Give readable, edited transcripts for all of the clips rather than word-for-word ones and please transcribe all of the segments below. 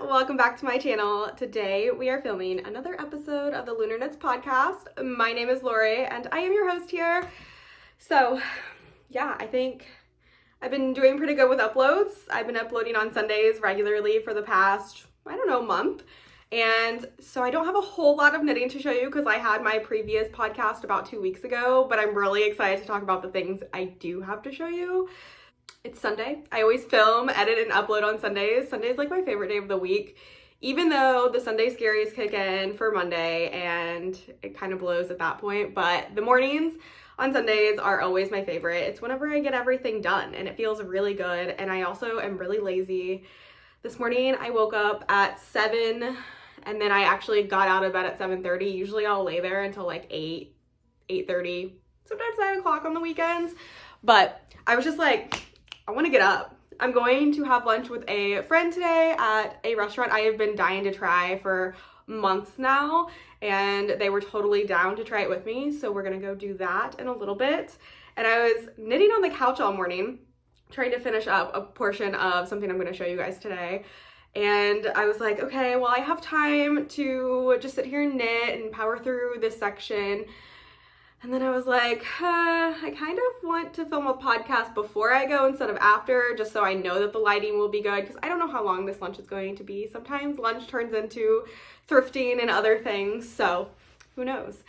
welcome back to my channel. Today we are filming another episode of the Lunar Knits Podcast. My name is Lori and I am your host here. So yeah, I think I've been doing pretty good with uploads. I've been uploading on Sundays regularly for the past, month. And so I don't have a whole lot of knitting to show you because I had my previous podcast about 2 weeks ago, but I'm really excited to talk about the things I do have to show you. It's Sunday. I always film, edit, and upload on Sundays. Sunday's like my favorite day of the week, even though the Sunday scaries kick in for Monday and it kind of blows at that point. But the mornings on Sundays are always my favorite. It's whenever I get everything done and it feels really good. And I also am really lazy. This morning I woke up at 7 and then I actually got out of bed at 7:30. Usually I'll lay there until like 8, 8:30, sometimes 9 o'clock on the weekends. But I was just like, I want to get up. I'm going to have lunch with a friend today at a restaurant I have been dying to try for months now, and they were totally down to try it with me, so we're gonna go do that in a little bit. And I was knitting on the couch all morning, trying to finish up a portion of something I'm gonna show you guys today. And I was like, okay, well, I have time to just sit here and knit and power through this section. And then I was like, I kind of want to film a podcast before I go instead of after, just so I know that the lighting will be good, because I don't know how long this lunch is going to be. Sometimes lunch turns into thrifting and other things, so who knows.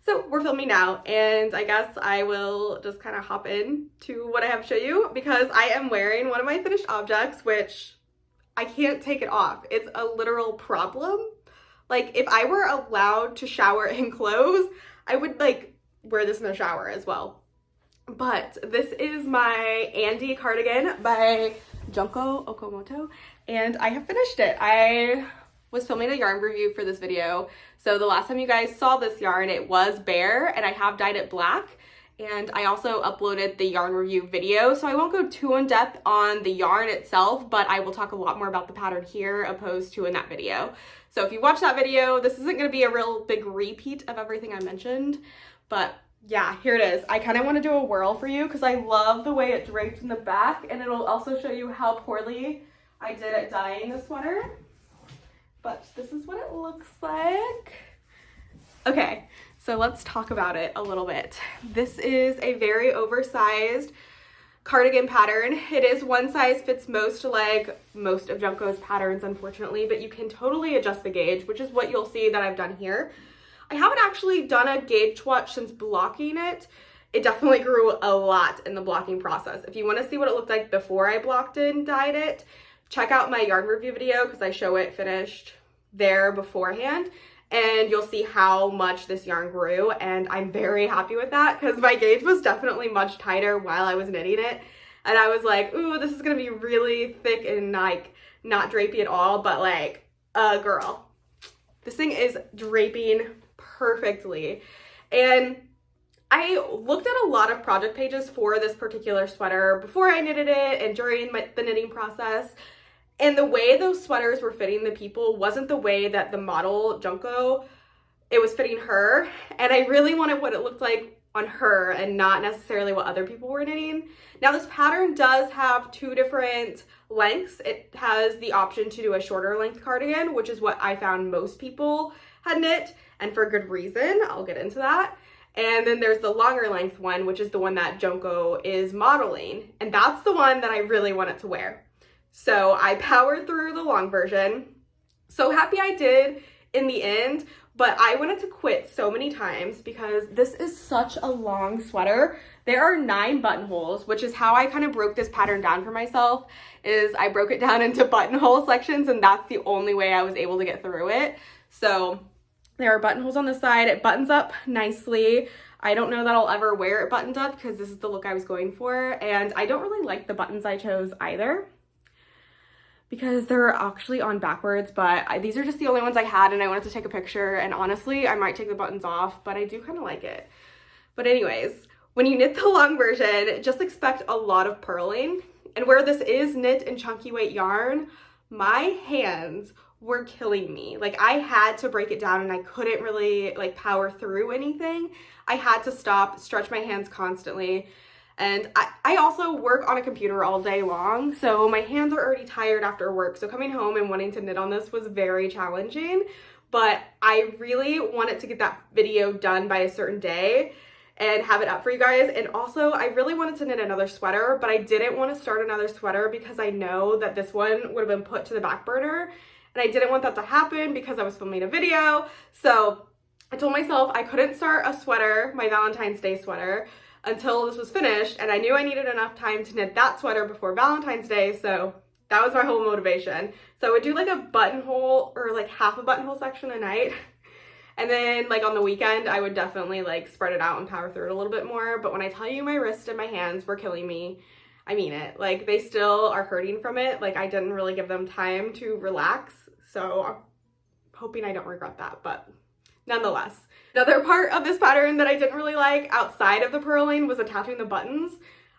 So we're filming now, and I guess I will just kind of hop in to what I have to show you, because I am wearing one of my finished objects, which I can't take it off. It's a literal problem. Like, if I were allowed to shower in clothes, I would wear this in the shower as well. But this is my Andy cardigan by Junko Okamoto, and I have finished it. I was filming a yarn review for this video, so the last time you guys saw this yarn, it was bare, and I have dyed it black. And I also uploaded the yarn review video, so I won't go too in depth on the yarn itself, but I will talk a lot more about the pattern here opposed to in that video. So if you watch that video, this isn't going to be a real big repeat of everything I mentioned. But yeah, here it is. I kind of want to do a whirl for you because I love the way it draped in the back, and it'll also show you how poorly I did at dyeing the sweater. But this is what it looks like. Okay, so let's talk about it a little bit. This is a very oversized cardigan pattern. It is one size fits most, like most of Junko's patterns, unfortunately, but you can totally adjust the gauge, which is what you'll see that I've done here. I haven't actually done a gauge swatch since blocking it. It definitely grew a lot in the blocking process. If you want to see what it looked like before I blocked it and dyed it, check out my yarn review video because I show it finished there beforehand, and you'll see how much this yarn grew, and I'm very happy with that because my gauge was definitely much tighter while I was knitting it, and I was like, ooh, this is gonna be really thick and like not drapey at all, but like, girl, this thing is draping perfectly. And I looked at a lot of project pages for this particular sweater before I knitted it and during the knitting process, and the way those sweaters were fitting the people wasn't the way that the model Junko, it was fitting her, and I really wanted what it looked like on her and not necessarily what other people were knitting. Now this pattern does have two different lengths. It has the option to do a shorter length cardigan, which is what I found most people had knit, and for good reason. I'll get into that. And then there's the longer length one, which is the one that Junko is modeling, and that's the one that I really wanted to wear. So I powered through the long version. So happy I did in the end, but I wanted to quit so many times because this is such a long sweater. There are 9 buttonholes, which is how I kind of broke this pattern down for myself, is I broke it down into buttonhole sections, and that's the only way I was able to get through it. So there are buttonholes on the side. It buttons up nicely. I don't know that I'll ever wear it buttoned up because this is the look I was going for, and I don't really like the buttons I chose either, because they're actually on backwards, but these are just the only ones I had, and I wanted to take a picture, and honestly, I might take the buttons off, but I do kind of like it. But anyways, when you knit the long version, just expect a lot of purling, and where this is knit in chunky weight yarn, my hands were killing me. Like, I had to break it down, and I couldn't really like power through anything. I had to stop, stretch my hands constantly, And I also work on a computer all day long, so my hands are already tired after work. So coming home and wanting to knit on this was very challenging, but I really wanted to get that video done by a certain day and have it up for you guys. And also I really wanted to knit another sweater, but I didn't want to start another sweater because I know that this one would have been put to the back burner, and I didn't want that to happen because I was filming a video. So I told myself I couldn't start a sweater, my Valentine's Day sweater, until this was finished, and I knew I needed enough time to knit that sweater before Valentine's Day, so that was my whole motivation. So I would do like a buttonhole or like half a buttonhole section a night, and then like on the weekend I would definitely like spread it out and power through it a little bit more. But when I tell you my wrist and my hands were killing me, I mean it. Like, they still are hurting from it. Like, I didn't really give them time to relax, so I'm hoping I don't regret that, but nonetheless. Another part of this pattern that I didn't really like outside of the purling was attaching the buttons.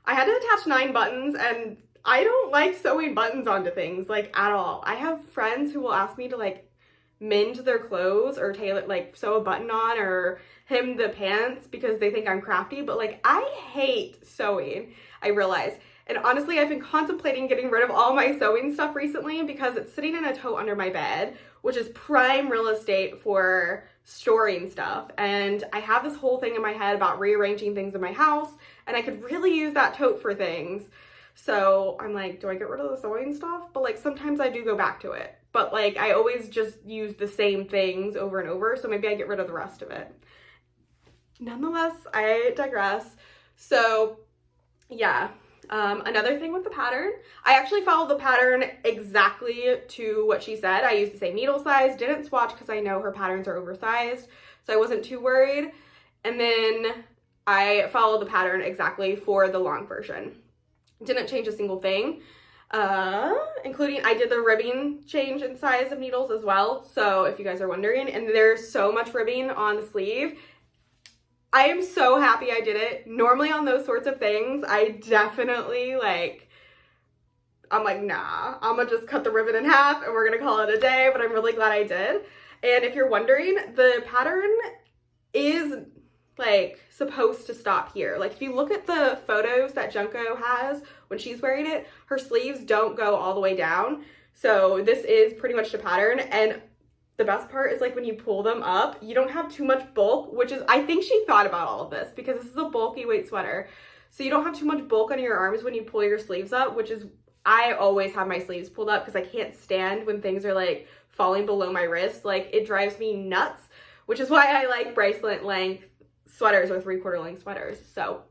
I had to attach 9 buttons, and I don't like sewing buttons onto things, like, at all. I have friends who will ask me to like mend their clothes or tailor, like sew a button on or hem the pants because they think I'm crafty, but like, I hate sewing, I realize. And honestly, I've been contemplating getting rid of all my sewing stuff recently because it's sitting in a tote under my bed, which is prime real estate for storing stuff. And I have this whole thing in my head about rearranging things in my house, and I could really use that tote for things. So I'm like, do I get rid of the sewing stuff? But like, sometimes I do go back to it. But like, I always just use the same things over and over, so maybe I get rid of the rest of it. Nonetheless, I digress. So yeah. Another thing with the pattern, I actually followed the pattern exactly to what she said. I used the same needle size, didn't swatch because I know her patterns are oversized, so I wasn't too worried. And then I followed the pattern exactly for the long version. Didn't change a single thing, including I did the ribbing change in size of needles as well, so if you guys are wondering. And there's so much ribbing on the sleeve. I am so happy I did it. Normally on those sorts of things, I definitely I'm like, nah, I'm gonna just cut the ribbon in half and we're gonna call it a day, but I'm really glad I did. And if you're wondering, the pattern is like supposed to stop here. Like, if you look at the photos that Junko has when she's wearing it, her sleeves don't go all the way down. So this is pretty much the pattern. And the best part is like when you pull them up, you don't have too much bulk, which is, I think she thought about all of this because this is a bulky weight sweater. So you don't have too much bulk on your arms when you pull your sleeves up, which is, I always have my sleeves pulled up because I can't stand when things are like falling below my wrist. Like, it drives me nuts, which is why I like bracelet length sweaters or 3/4 length sweaters. So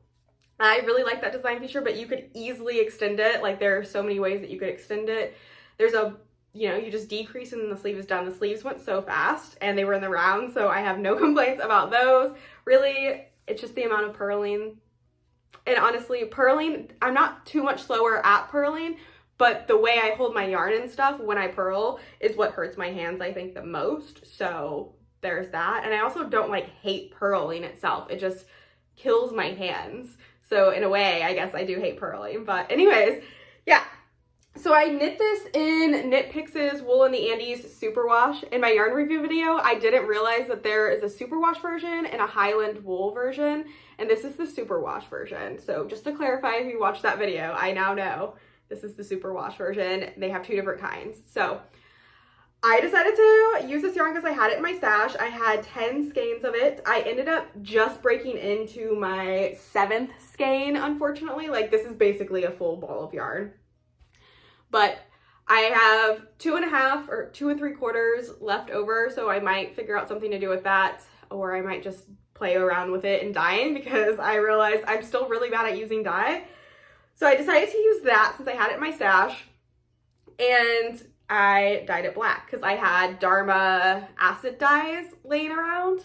I really like that design feature, but you could easily extend it. Like, there are so many ways that you could extend it. There's a, you just decrease and then the sleeve is down. The sleeves went so fast and they were in the round, so I have no complaints about those. Really, it's just the amount of purling. And honestly, purling, I'm not too much slower at purling, but the way I hold my yarn and stuff when I purl is what hurts my hands, I think, the most. So there's that. And I also don't hate purling itself. It just kills my hands. So in a way, I guess I do hate purling. But anyways, yeah. So I knit this in Knit Pix's Wool in the Andes Superwash. In my yarn review video, I didn't realize that there is a Superwash version and a Highland Wool version, and this is the Superwash version. So just to clarify, if you watched that video, I now know this is the Superwash version. They have 2 different kinds. So I decided to use this yarn because I had it in my stash. I had 10 skeins of it. I ended up just breaking into my 7th skein, unfortunately. Like, this is basically a full ball of yarn. But I have 2.5 or 2 3/4 left over, so I might figure out something to do with that, or I might just play around with it and dyeing because I realized I'm still really bad at using dye. So I decided to use that since I had it in my stash, and I dyed it black because I had Dharma acid dyes laying around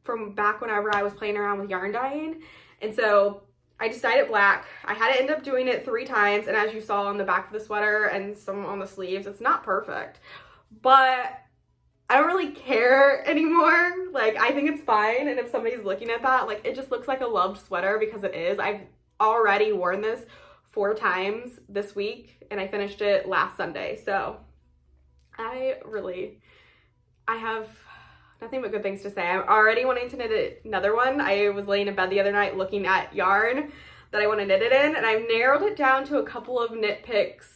from back whenever I was playing around with yarn dyeing, and so I just dyed it black. I had to end up doing it 3 times, and as you saw on the back of the sweater and some on the sleeves, it's not perfect, but I don't really care anymore. Like, I think it's fine, and if somebody's looking at that, it just looks like a loved sweater because it is. I've already worn this 4 times this week, and I finished it last Sunday, so I have nothing but good things to say. I'm already wanting to knit another one. I was laying in bed the other night looking at yarn, that I want to knit it in, and I've narrowed it down to a couple of Knit Picks,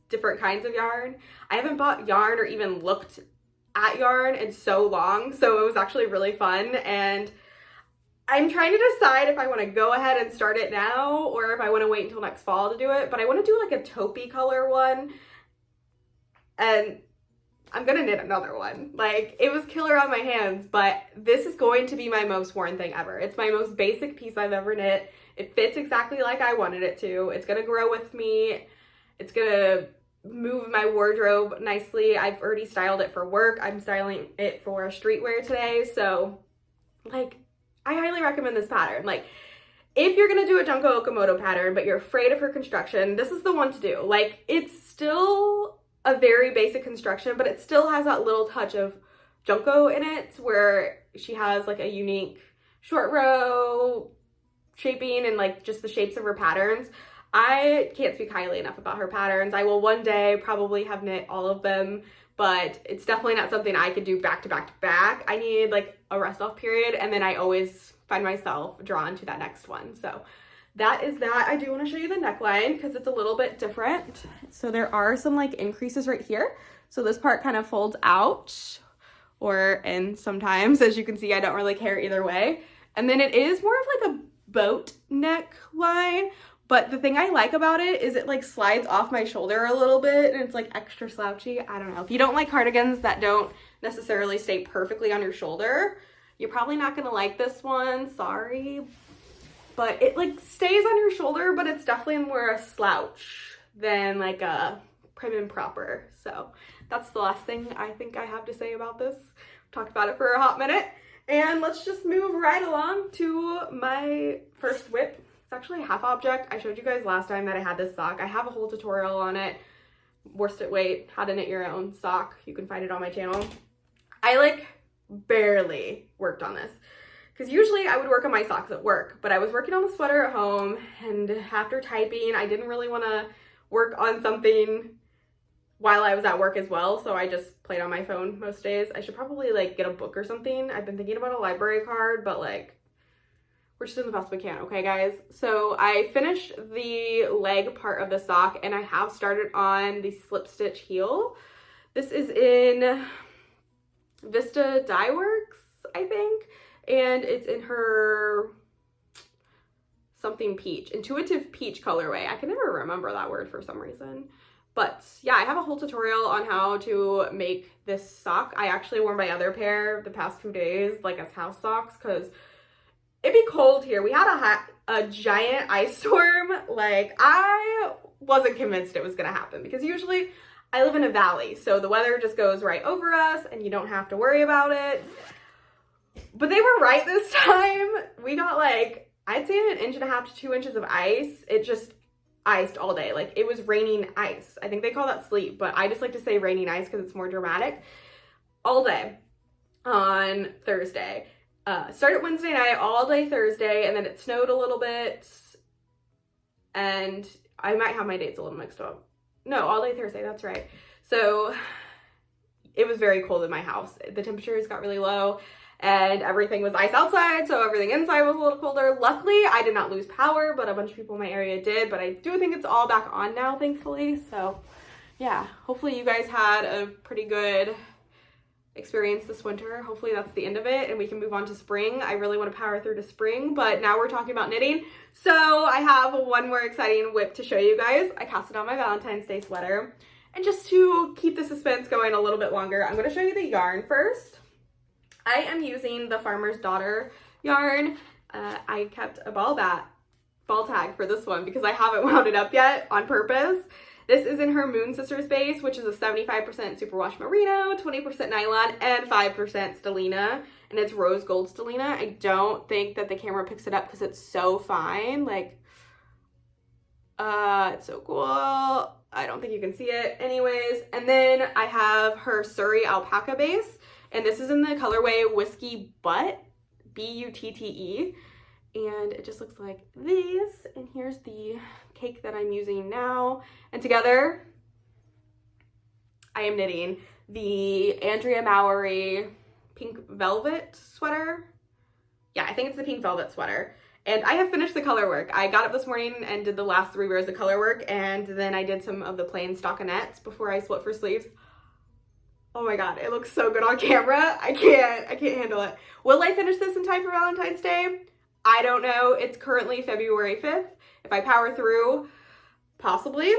different kinds of yarn. I haven't bought yarn or even looked at yarn in so long, so it was actually really fun, and I'm trying to decide if I want to go ahead and start it now or if I want to wait until next fall to do it, but I want to do like a taupey color one, and I'm gonna knit another one. Like, it was killer on my hands, but this is going to be my most worn thing ever. It's my most basic piece I've ever knit. It fits exactly like I wanted it to. It's gonna grow with me. It's gonna move my wardrobe nicely. I've already styled it for work. I'm styling it for streetwear today. So, like, I highly recommend this pattern. Like, if you're gonna do a Junko Okamoto pattern, but you're afraid of her construction, this is the one to do. Like, it's still a very basic construction, but it still has that little touch of Junko in it, where she has like a unique short row shaping and like just the shapes of her patterns. I can't speak highly enough about her patterns. I will one day probably have knit all of them, but it's definitely not something I could do back to back to back. I need like a rest off period, and then I always find myself drawn to that next one. So that is that. I do want to show you the neckline because it's a little bit different. So there are some like increases right here. So this part kind of folds out or in sometimes. As you can see, I don't really care either way. And then it is more of like a boat neckline. But the thing I like about it is it like slides off my shoulder a little bit and it's like extra slouchy. I don't know. If you don't like cardigans that don't necessarily stay perfectly on your shoulder, you're probably not going to like this one. Sorry. But it like stays on your shoulder, but it's definitely more a slouch than like a prim and proper. So that's the last thing I think I have to say about this. Talked about it for a hot minute. And let's just move right along to my first whip. It's actually a half object. I showed you guys last time that I had this sock. I have a whole tutorial on it. Worsted weight, how to knit your own sock. You can find it on my channel. I like barely worked on this, because usually I would work on my socks at work, but I was working on a sweater at home, and after typing, I didn't really want to work on something while I was at work as well, so I just played on my phone most days. I should probably like get a book or something. I've been thinking about a library card, but like, we're just doing the best we can, okay guys? So I finished the leg part of the sock, and I have started on the slip stitch heel. This is in Vista Dye Works, I think. And it's in her something peach, intuitive peach colorway. I can never remember that word for some reason. But yeah, I have a whole tutorial on how to make this sock. I actually wore my other pair the past 2 days, like as house socks, because it'd be cold here. We had a giant ice storm. Like, I wasn't convinced it was gonna happen, because usually I live in a valley, so the weather just goes right over us and you don't have to worry about it. But they were right this time. We got like, I'd say 1.5 to 2 inches of ice. It just iced all day. Like, it was raining ice. I think they call that sleet, but I just like to say raining ice because it's more dramatic. All day on Thursday. Started Wednesday night, all day Thursday, and then it snowed a little bit. And I might have my dates a little mixed up. No, all day Thursday, that's right. So it was very cold in my house. The temperatures got really low, and everything was ice outside, so everything inside was a little colder. Luckily, I did not lose power, but a bunch of people in my area did. But I do think it's all back on now, thankfully. So yeah, hopefully you guys had a pretty good experience this winter. Hopefully that's the end of it and we can move on to spring. I really want to power through to spring, but now we're talking about knitting. So I have one more exciting whip to show you guys. I casted on my Valentine's Day sweater. And just to keep the suspense going a little bit longer, I'm going to show you the yarn first. I am using the Farmer's Daughter yarn. I kept a ball tag for this one because I haven't wound it up yet on purpose. This is in her Moon Sisters base, which is a 75% superwash merino, 20% nylon, and 5% stellina. And it's rose gold stellina. I don't think that the camera picks it up because it's so fine. Like, it's so cool. I don't think you can see it. Anyways, and then I have her Surrey alpaca base. And this is in the colorway Whiskey Butte, B-U-T-T-E. And it just looks like this. And here's the cake that I'm using now. And together, I am knitting the Andrea Mowry pink velvet sweater. Yeah, I think it's the pink velvet sweater. And I have finished the color work. I got up this morning and did the last 3 rows of color work, and then I did some of the plain stockinettes before I split for sleeves. Oh my god, it looks so good on camera. I can't handle it. Will I finish this in time for Valentine's Day? I don't know. It's currently February 5th. If I power through, possibly.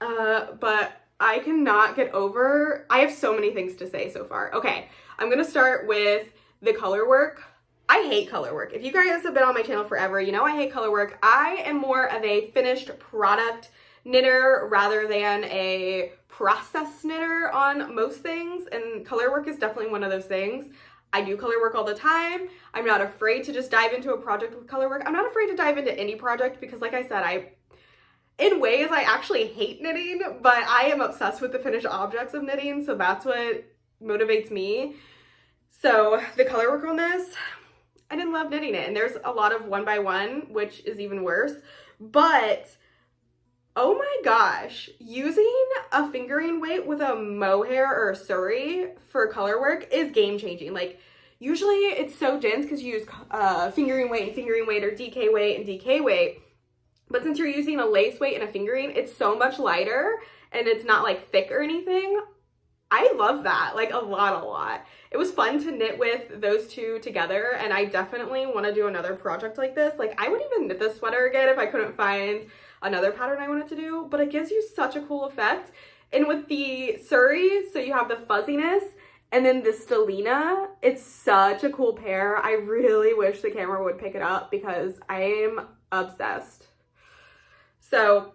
But I cannot get over, I have so many things to say so far. Okay, I'm gonna start with the color work. I hate color work. If you guys have been on my channel forever, you know I hate color work. I am more of a finished product knitter rather than a process knitter on most things, and color work is definitely one of those things. I do color work all the time. I'm not afraid to just dive into a project with color work. I'm not afraid to dive into any project because, like I said, in ways I actually hate knitting, but I am obsessed with the finished objects of knitting, so that's what motivates me. So the color work on this, I didn't love knitting it, and there's a lot of 1 by 1, which is even worse, but oh my gosh, using a fingering weight with a mohair or a suri for color work is game changing. Like, usually it's so dense because you use fingering weight or DK weight and DK weight. But since you're using a lace weight and a fingering, it's so much lighter and it's not like thick or anything. I love that, like a lot. It was fun to knit with those two together, and I definitely want to do another project like this. Like, I would even knit this sweater again if I couldn't find another pattern I wanted to do, but it gives you such a cool effect. And with the suri, so you have the fuzziness, and then the stellina, it's such a cool pair. I really wish the camera would pick it up because I am obsessed. So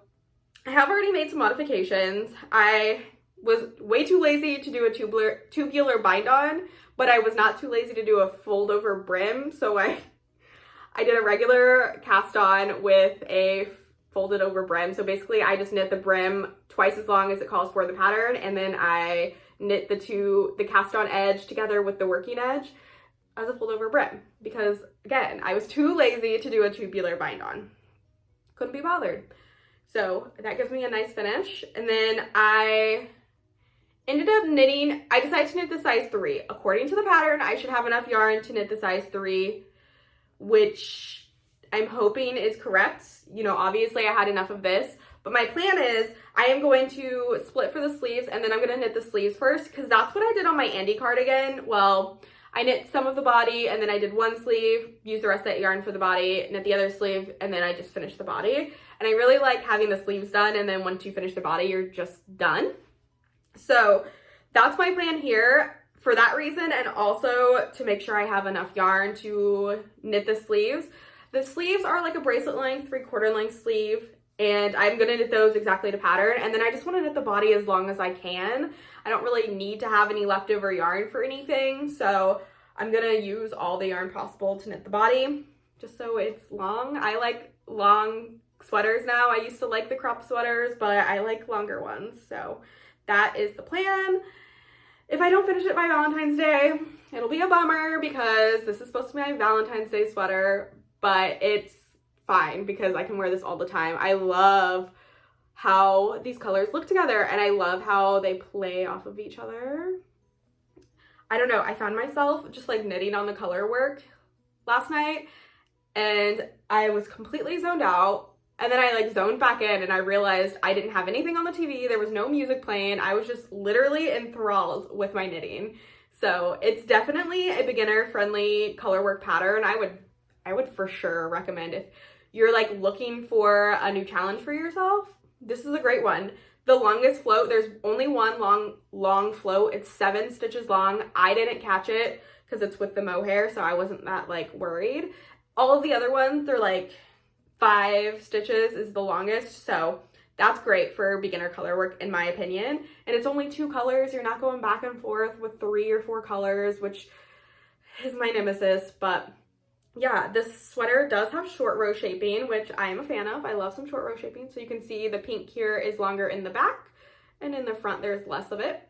I have already made some modifications. I was way too lazy to do a tubular bind on, but I was not too lazy to do a fold over brim, so I did a regular cast on with a folded over brim. So basically I just knit the brim twice as long as it calls for the pattern, and then I knit the cast on edge together with the working edge as a fold over brim, because again, I was too lazy to do a tubular bind on. Couldn't be bothered. So that gives me a nice finish. And then I ended up knitting, I decided to knit the size 3. According to the pattern, I should have enough yarn to knit the size 3, which I'm hoping is correct. You know, obviously I had enough of this, but my plan is I am going to split for the sleeves, and then I'm going to knit the sleeves first, because that's what I did on my Andy cardigan. Well, I knit some of the body, and then I did one sleeve, used the rest of that yarn for the body, knit the other sleeve, and then I just finished the body. And I really like having the sleeves done, and then once you finish the body, you're just done. So that's my plan here for that reason, and also to make sure I have enough yarn to knit the sleeves. The sleeves are like a bracelet length, 3/4 length sleeve, and I'm gonna knit those exactly to pattern. And then I just wanna knit the body as long as I can. I don't really need to have any leftover yarn for anything, so I'm gonna use all the yarn possible to knit the body, just so it's long. I like long sweaters now. I used to like the crop sweaters, but I like longer ones, so that is the plan. If I don't finish it by Valentine's Day, it'll be a bummer because this is supposed to be my Valentine's Day sweater, but it's fine because I can wear this all the time. I love how these colors look together, and I love how they play off of each other. I don't know, I found myself just like knitting on the color work last night, and I was completely zoned out. And then I like zoned back in, and I realized I didn't have anything on the TV. There was no music playing. I was just literally enthralled with my knitting. So it's definitely a beginner-friendly color work pattern. I would for sure recommend if you're like looking for a new challenge for yourself. This is a great one. The longest float, there's only one long float. It's 7 stitches long. I didn't catch it because it's with the mohair, so I wasn't that like worried. All of the other ones, they're like 5 stitches is the longest, so that's great for beginner color work in my opinion. And it's only 2 colors. You're not going back and forth with 3 or 4 colors, which is my nemesis. But yeah, this sweater does have short row shaping, which I am a fan of. I love some short row shaping. So you can see the pink here is longer in the back, and in the front there's less of it.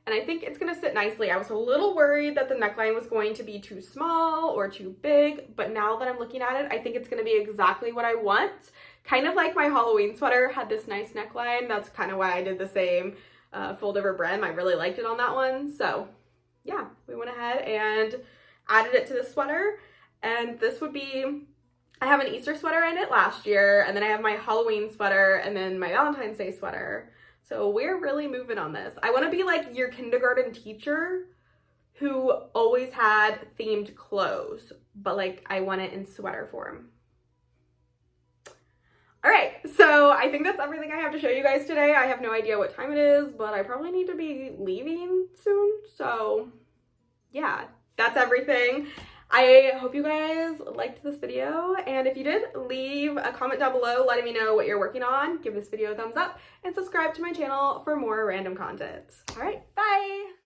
And I think it's gonna sit nicely. I was a little worried that the neckline was going to be too small or too big, but now that I'm looking at it, I think it's gonna be exactly what I want. Kind of like my Halloween sweater had this nice neckline. That's kind of why I did the same fold over brim. I really liked it on that one. So yeah, we went ahead and added it to the sweater, and this would be I have an Easter sweater I knit last year, and then I have my Halloween sweater, and then my Valentine's Day sweater. So we're really moving on this. I want to be like your kindergarten teacher who always had themed clothes, but like I want it in sweater form. All right, so I think that's everything I have to show you guys today. I have no idea what time it is, but I probably need to be leaving soon. So yeah, that's everything. I hope you guys liked this video, and if you did, leave a comment down below letting me know what you're working on. Give this video a thumbs up and subscribe to my channel for more random content. All right, bye.